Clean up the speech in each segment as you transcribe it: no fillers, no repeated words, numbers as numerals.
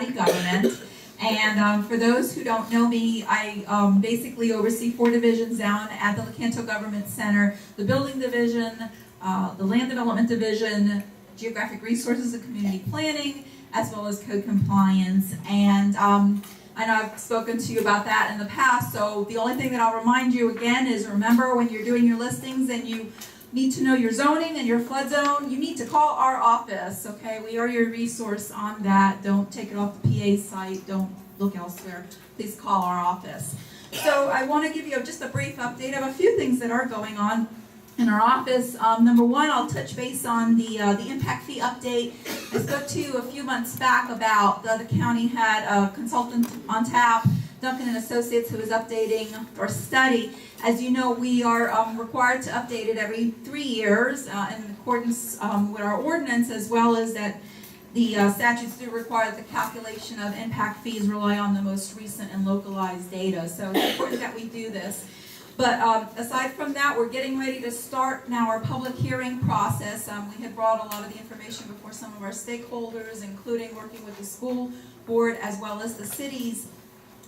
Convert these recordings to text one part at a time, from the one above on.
County government. And for those who don't know me, I basically oversee 4 divisions down at the Lecanto Government Center: the Building Division, the Land Development Division, Geographic Resources and Community Planning, as well as Code Compliance. And I know I've spoken to you about that in the past, so the only thing that I'll remind you again is, remember, when you're doing your listings and you need to know your zoning and your flood zone, you need to call our office, okay? We are your resource on that. Don't take it off the PA site. Don't look elsewhere. Please call our office. So I want to give you just a brief update of a few things that are going on in our office. Number one, I'll touch base on the impact fee update. I spoke to you a few months back about the county had a consultant on tap, Duncan and Associates, who is updating our study. As you know, we are required to update it every 3 years in accordance with our ordinance, as well as that the statutes do require the calculation of impact fees rely on the most recent and localized data. So it's important that we do this. But aside from that, we're getting ready to start now our public hearing process. We had brought a lot of the information before some of our stakeholders, including working with the school board as well as the cities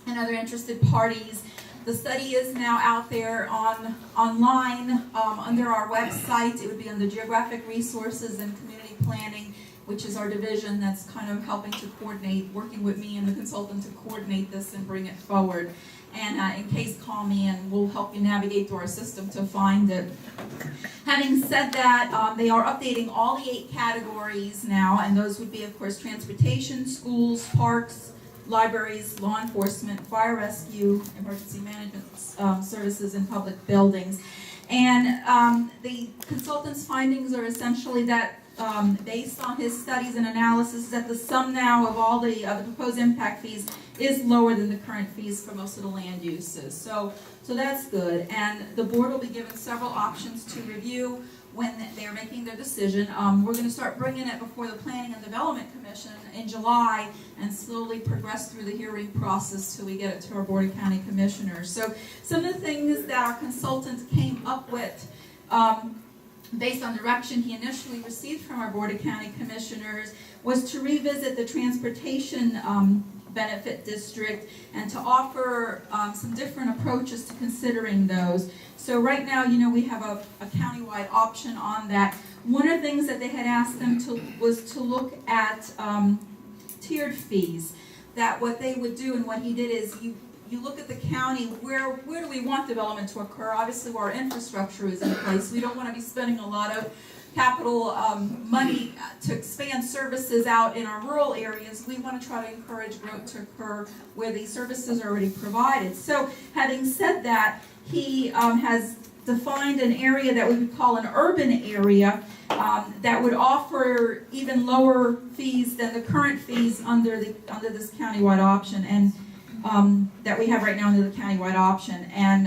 and other interested parties. The study is now out there online under our website. It would be under Geographic Resources and Community Planning, which is our division that's kind of helping to coordinate, working with me and the consultant to coordinate this and bring it forward. And in case, call me and we'll help you navigate through our system to find it. Having said that, they are updating all the 8 categories now, and those would be, of course, transportation, schools, parks, libraries, law enforcement, fire rescue, emergency management services, and public buildings. And the consultant's findings are essentially that, based on his studies and analysis, that the sum now of all the proposed impact fees is lower than the current fees for most of the land uses. So that's good. And the board will be given several options to review when they're making their decision. We're going to start bringing it before the Planning and Development Commission in July and slowly progress through the hearing process till we get it to our Board of County Commissioners. So some of the things that our consultant came up with based on direction he initially received from our Board of County Commissioners was to revisit the transportation benefit district and to offer some different approaches to considering those. So right now, you know, we have a countywide option on that. One of the things that they had asked them was to look at tiered fees. That what they would do, and what he did is you look at the county, where do we want development to occur? Obviously, where our infrastructure is in place. We don't want to be spending a lot of capital money to expand services out in our rural areas. We want to try to encourage growth to occur where these services are already provided. So having said that, he has defined an area that we would call an urban area that would offer even lower fees than the current fees under this countywide option, and that we have right now under the countywide option. And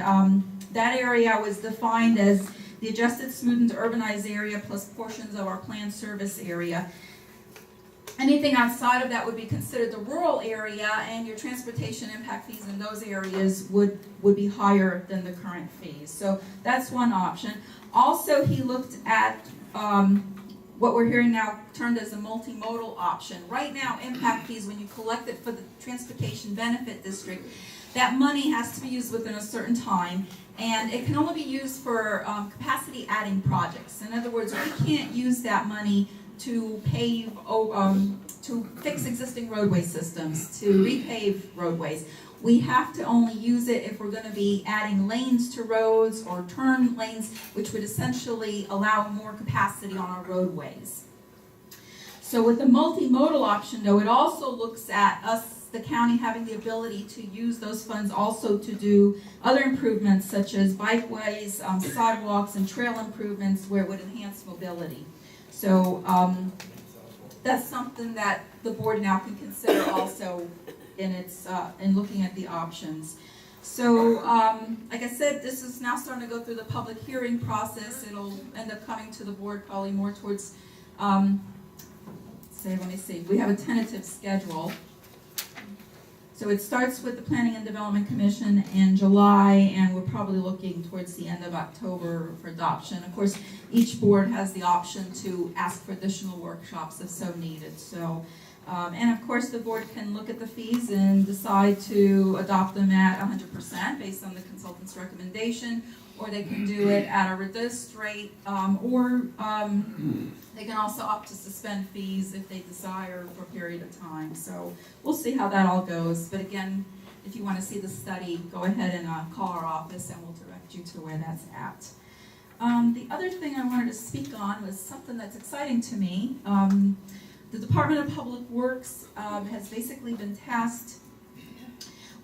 that area was defined as the adjusted, smoothened, urbanized area plus portions of our planned service area. Anything outside of that would be considered the rural area, and your transportation impact fees in those areas would be higher than the current fees. So that's one option. Also, he looked at what we're hearing now termed as a multimodal option. Right now, impact fees, when you collect it for the transportation benefit district, that money has to be used within a certain time, and it can only be used for capacity adding projects. In other words, we can't use that money to pave, to fix existing roadway systems, to repave roadways. We have to only use it if we're going to be adding lanes to roads or turn lanes, which would essentially allow more capacity on our roadways. So with the multimodal option, though, it also looks at us, the county, having the ability to use those funds also to do other improvements such as bikeways, sidewalks, and trail improvements where it would enhance mobility. So that's something that the board now can consider also in looking at the options. So like I said, this is now starting to go through the public hearing process. It'll end up coming to the board probably more towards, let me see, we have a tentative schedule. So it starts with the Planning and Development Commission in July, and we're probably looking towards the end of October for adoption. Of course, each board has the option to ask for additional workshops if so needed. So And of course, the board can look at the fees and decide to adopt them at 100% based on the consultant's recommendation, or they can do it at a reduced rate, or they can also opt to suspend fees if they desire for a period of time. So we'll see how that all goes. But again, if you want to see the study, go ahead and call our office and we'll direct you to where that's at. The other thing I wanted to speak on was something that's exciting to me. The Department of Public Works has basically been tasked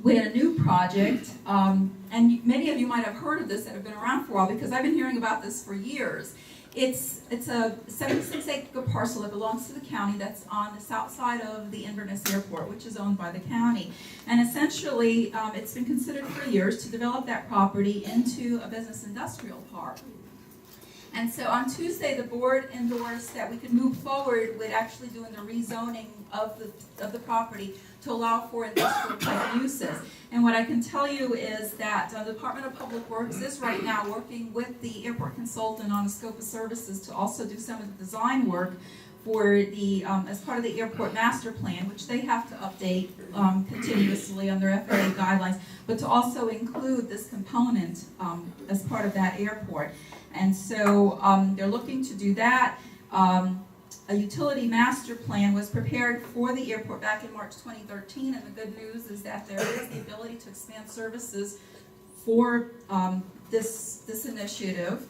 with a new project, and many of you might have heard of this that have been around for a while, because I've been hearing about this for years. It's a 76-acre parcel that belongs to the county that's on the south side of the Inverness Airport, which is owned by the county. And essentially, it's been considered for years to develop that property into a business industrial park. And so on Tuesday, the board endorsed that we could move forward with actually doing the rezoning of the property to allow for industrial type uses. And what I can tell you is that the Department of Public Works is right now working with the airport consultant on a scope of services to also do some of the design work for the, as part of the airport master plan, which they have to update continuously under FAA guidelines, but to also include this component as part of that airport. And so they're looking to do that. A utility master plan was prepared for the airport back in March 2013, and the good news is that there is the ability to expand services for this initiative.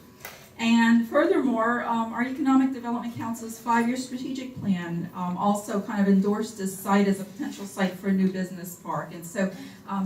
And furthermore, our Economic Development Council's 5-year strategic plan also kind of endorsed this site as a potential site for a new business park. And so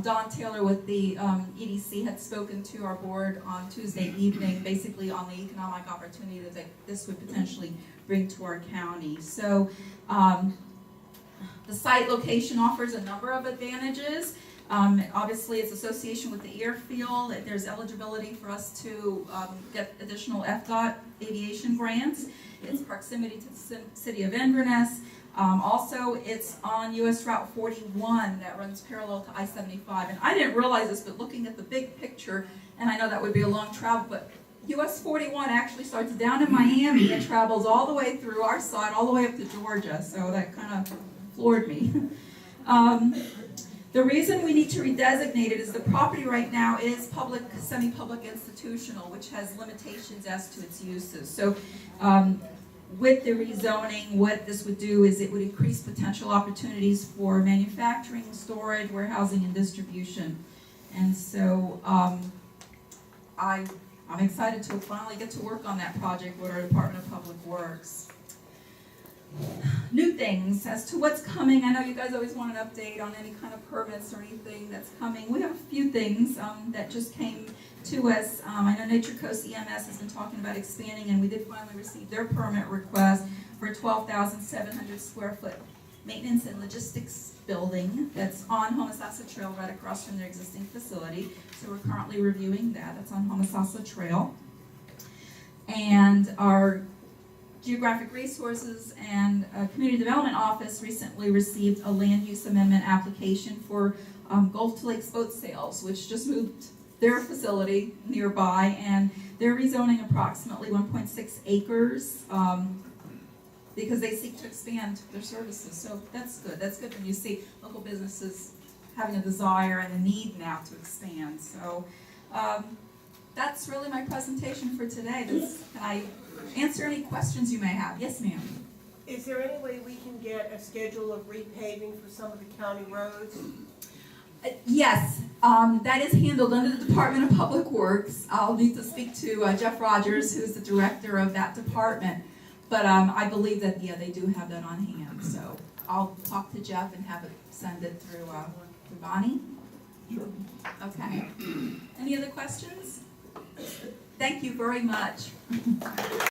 Don Taylor with the EDC had spoken to our board on Tuesday evening, basically on the economic opportunity that this would potentially bring to our county. So the site location offers a number of advantages. Obviously, its association with the airfield, that there's eligibility for us to get additional FDOT aviation grants. Its proximity to the city of Inverness. Also, it's on US Route 41 that runs parallel to I-75. And I didn't realize this, but looking at the big picture, and I know that would be a long travel, but US 41 actually starts down in Miami and travels all the way through our side, all the way up to Georgia. So that kind of floored me. The reason we need to redesignate it is the property right now is public, semi-public institutional, which has limitations as to its uses. So with the rezoning, what this would do is it would increase potential opportunities for manufacturing, storage, warehousing, and distribution. And so I'm excited to finally get to work on that project with our Department of Public Works. New things as to what's coming. I know you guys always want an update on any kind of permits or anything that's coming. We have a few things that just came to us. I know Nature Coast EMS has been talking about expanding, and we did finally receive their permit request for a 12,700 square foot maintenance and logistics building that's on Homosassa Trail right across from their existing facility. So we're currently reviewing that. That's on Homosassa Trail. And our Geographic Resources and Community Development Office recently received a land use amendment application for Gulf to Lakes boat sales, which just moved their facility nearby, and they're rezoning approximately 1.6 acres because they seek to expand their services. So that's good. That's good when you see local businesses having a desire and a need now to expand. So that's really my presentation for today. Can I answer any questions you may have? Yes, ma'am. Is there any way we can get a schedule of repaving for some of the county roads? Yes, that is handled under the Department of Public Works. I'll need to speak to Jeff Rogers, who's the director of that department. But I believe that, yeah, they do have that on hand. So I'll talk to Jeff and have it send it through Bonnie. Sure. Okay. Any other questions? Thank you very much.